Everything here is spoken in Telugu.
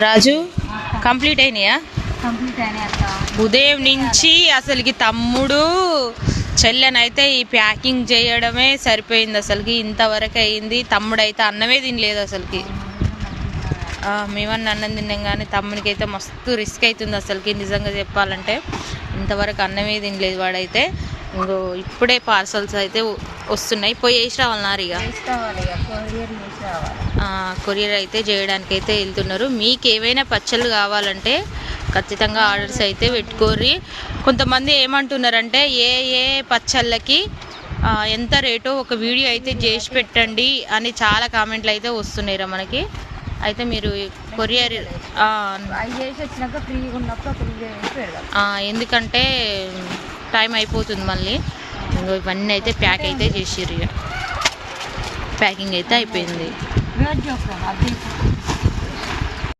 రాజు కంప్లీట్ అయినాయా? కంప్లీట్ అయినాయి అక్క. ఉదయం నుంచి అసలుకి తమ్ముడు చెల్లెనైతే ఈ ప్యాకింగ్ చేయడమే సరిపోయింది. అసలుకి ఇంతవరకు అయింది. తమ్ముడు అయితే అన్నమే తినలేదు అసలుకి. మేమన్నా అన్నం తిన్నాం కానీ తమ్మునికి అయితే మస్తు రిస్క్ అవుతుంది అసలుకి. నిజంగా చెప్పాలంటే ఇంతవరకు అన్నమే తినలేదు వాడైతే. ఇంకో ఇప్పుడే పార్సల్స్ అయితే వస్తున్నాయి. పోయి వేసి రావాలి. ఇక కొరియర్ అయితే చేయడానికి అయితే వెళ్తున్నారు. మీకు ఏవైనా పచ్చళ్ళు కావాలంటే ఖచ్చితంగా ఆర్డర్స్ అయితే పెట్టుకోర్రి. కొంతమంది ఏమంటున్నారంటే ఏ ఏ పచ్చళ్ళకి ఎంత రేటో ఒక వీడియో అయితే చేసి పెట్టండి అని చాలా కామెంట్లు అయితే వస్తున్నాయి మనకి. అయితే మీరు కొరియర్ ఎందుకంటే టైం అయిపోతుంది మళ్ళీ. ఇవన్నీ అయితే ప్యాక్ అయితే చేసిర్రు. ప్యాకింగ్ అయితే అయిపోయింది.